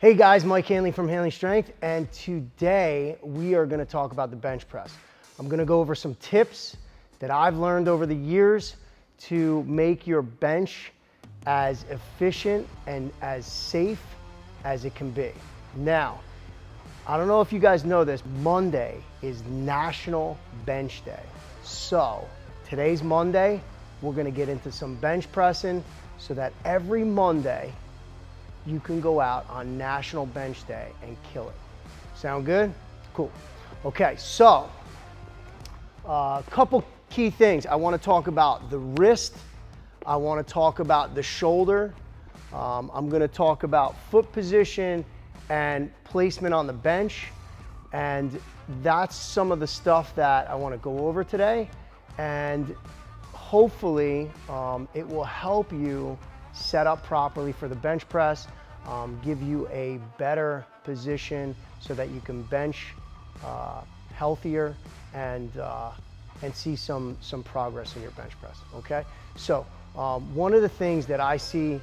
Hey guys, Mike Hanley from Hanley Strength, and today we are going to talk about the bench press. I'm going to go over some tips that I've learned over the years to make your bench as efficient and as safe as it can be. Now, I don't know if you guys know this, Monday is National Bench Day. So today's Monday, we're going to get into some bench pressing so that every Monday you can go out on National Bench Day and kill it. Sound good? Cool. Okay, so a couple key things. I want to talk about the wrist. I want to talk about the shoulder. I'm going to talk about foot position and placement on the bench. And that's some of the stuff that I want to go over today. And hopefully it will help you set up properly for the bench press, give you a better position so that you can bench healthier and see some progress in your bench press, okay? So one of the things that I see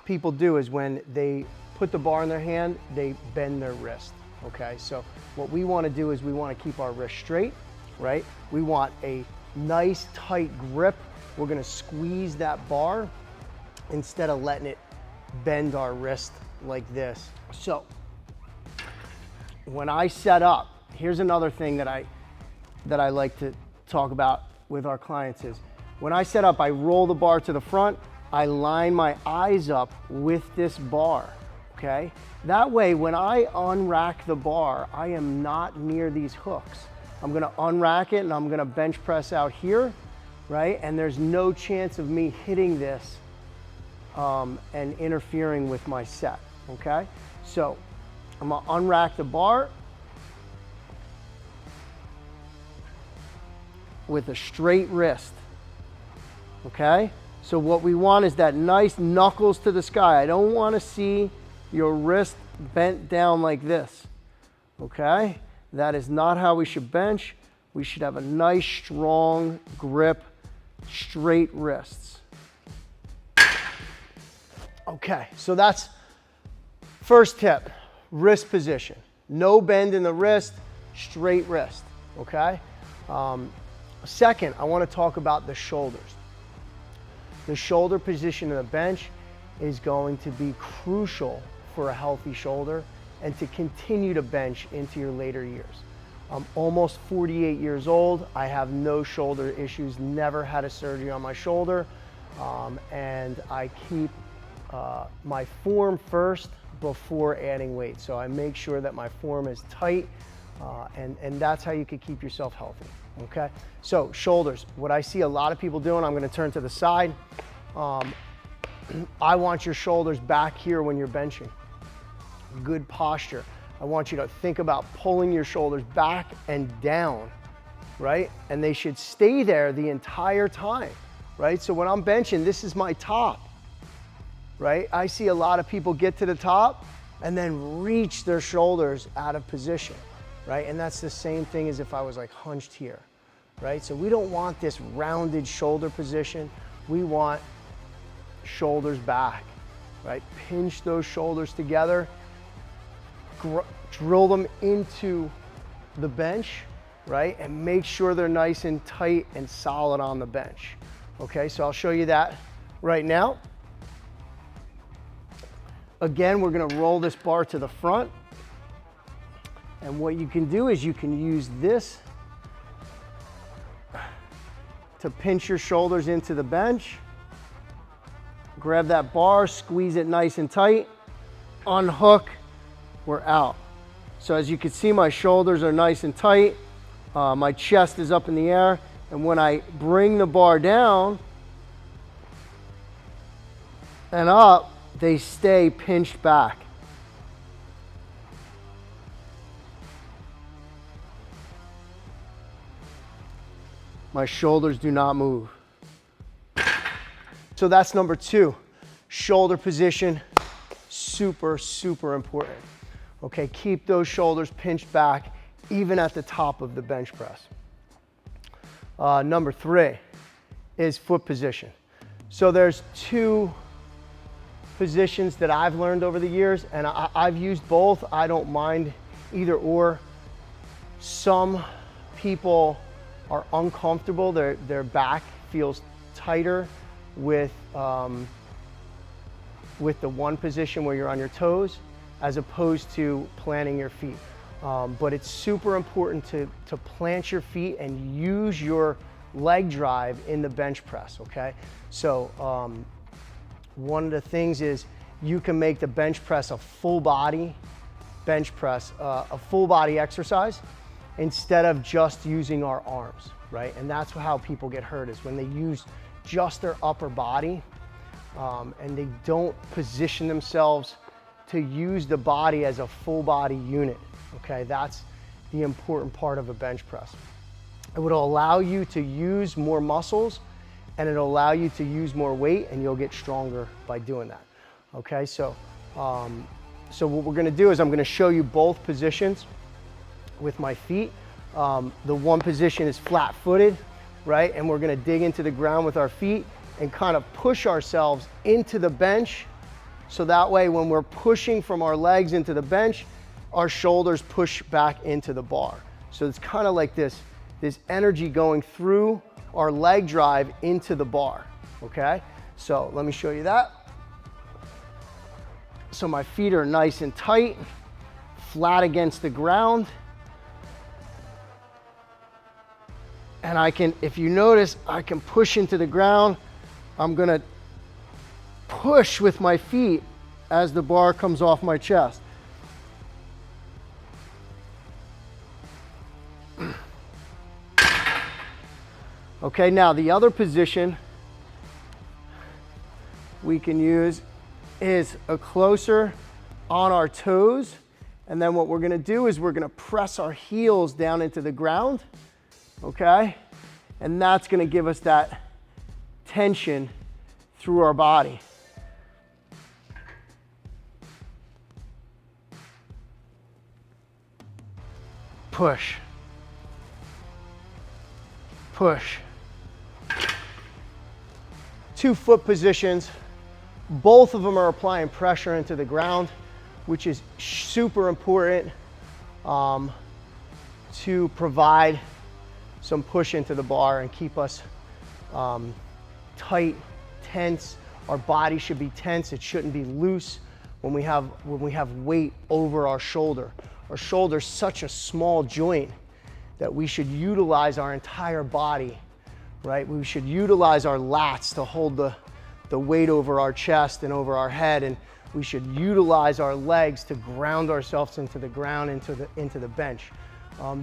people do is when they put the bar in their hand, they bend their wrist, okay? So what we want to do is we want to keep our wrist straight, right? We want a nice tight grip. We're going to squeeze that bar instead of letting it bend our wrist like this. So when I set up, here's another thing that I like to talk about with our clients is when I set up, I roll the bar to the front, I line my eyes up with this bar, okay? That way, when I unrack the bar, I am not near these hooks. I'm gonna unrack it and I'm gonna bench press out here, right? And there's no chance of me hitting this and interfering with my set, okay? So I'm gonna unrack the bar with a straight wrist, okay? So what we want is that nice knuckles to the sky. I don't wanna see your wrist bent down like this, okay? That is not how we should bench. We should have a nice, strong grip, straight wrists. Okay, so that's first tip, wrist position. No bend in the wrist, straight wrist, okay? Second, I want to talk about the shoulders. The shoulder position in the bench is going to be crucial for a healthy shoulder and to continue to bench into your later years. I'm almost 48 years old. I have no shoulder issues, never had a surgery on my shoulder, and I keep my form first before adding weight. So I make sure that my form is tight, and that's how you can keep yourself healthy, okay? So shoulders, what I see a lot of people doing, I'm gonna turn to the side. I want your shoulders back here when you're benching. Good posture. I want you to think about pulling your shoulders back and down, right? And they should stay there the entire time, right? So when I'm benching, this is my top, right? I see a lot of people get to the top and then reach their shoulders out of position, right? And that's the same thing as if I was like hunched here, right? So we don't want this rounded shoulder position. We want shoulders back, right? Pinch those shoulders together, drill them into the bench, right? And make sure they're nice and tight and solid on the bench. Okay, so I'll show you that right now. Again, we're gonna roll this bar to the front. And what you can do is you can use this to pinch your shoulders into the bench. Grab that bar, squeeze it nice and tight, unhook, we're out. So as you can see, my shoulders are nice and tight. My chest is up in the air. And when I bring the bar down and up, they stay pinched back. My shoulders do not move. So that's number two. Shoulder position, super, super important. Okay, keep those shoulders pinched back, even at the top of the bench press. Number three is foot position. So there's two positions that I've learned over the years, and I've used both. I don't mind either or. Some people are uncomfortable, their back feels tighter with the one position where you're on your toes as opposed to planting your feet. But it's super important to plant your feet and use your leg drive in the bench press, okay? So one of the things is you can make the bench press a full body bench press, a full body exercise instead of just using our arms, right? And that's how people get hurt, is when they use just their upper body and they don't position themselves to use the body as a full body unit, okay? That's the important part of a bench press. It would allow you to use more muscles and it'll allow you to use more weight, and you'll get stronger by doing that, okay? So, so what we're gonna do is I'm gonna show you both positions with my feet. The one position is flat-footed, right? And we're gonna dig into the ground with our feet and kind of push ourselves into the bench. So that way, when we're pushing from our legs into the bench, our shoulders push back into the bar. So it's kind of like this energy going through our leg drive into the bar, okay? So let me show you that. So my feet are nice and tight, flat against the ground. And I can, if you notice, I can push into the ground. I'm gonna push with my feet as the bar comes off my chest. Okay, now the other position we can use is a closer on our toes. And then what we're gonna do is we're gonna press our heels down into the ground, okay? And that's gonna give us that tension through our body. Push. Push. 2 foot positions. Both of them are applying pressure into the ground, which is super important to provide some push into the bar and keep us tight, tense. Our body should be tense. It shouldn't be loose when we have weight over our shoulder. Our shoulder is such a small joint that we should utilize our entire body, right? We should utilize our lats to hold the weight over our chest and over our head, and we should utilize our legs to ground ourselves into the ground, into the bench.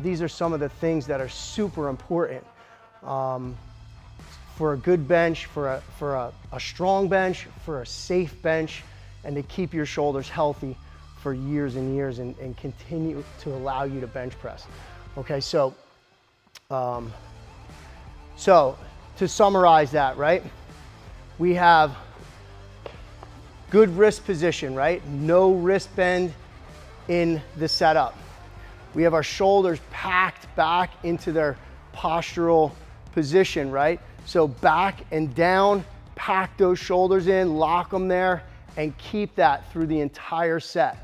These are some of the things that are super important for a good bench, for a strong bench, for a safe bench, and to keep your shoulders healthy for years and years and continue to allow you to bench press. Okay, so to summarize that, right? We have good wrist position, right? No wrist bend in the setup. We have our shoulders packed back into their postural position, right? So back and down, pack those shoulders in, lock them there, and keep that through the entire set.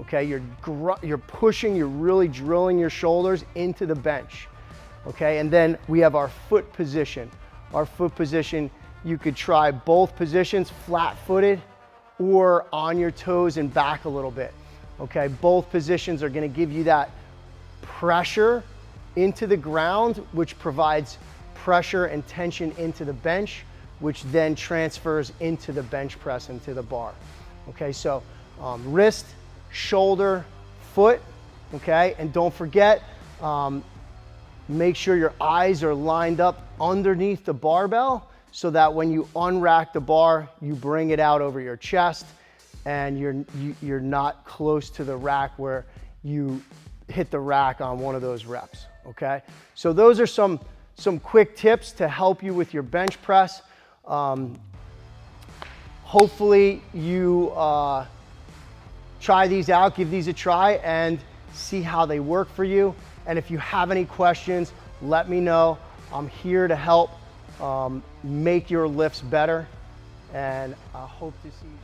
Okay, you're pushing, you're really drilling your shoulders into the bench. Okay, and then we have our foot position. Our foot position, you could try both positions, flat-footed or on your toes and back a little bit. Okay, both positions are gonna give you that pressure into the ground, which provides pressure and tension into the bench, which then transfers into the bench press, into the bar. Okay, so wrist, shoulder, foot, okay? And don't forget, make sure your eyes are lined up underneath the barbell so that when you unrack the bar, you bring it out over your chest and you're not close to the rack where you hit the rack on one of those reps, okay? So those are some quick tips to help you with your bench press. Hopefully you try these out, give these a try and see how they work for you. And if you have any questions, let me know. I'm here to help make your lifts better, and I hope to see you.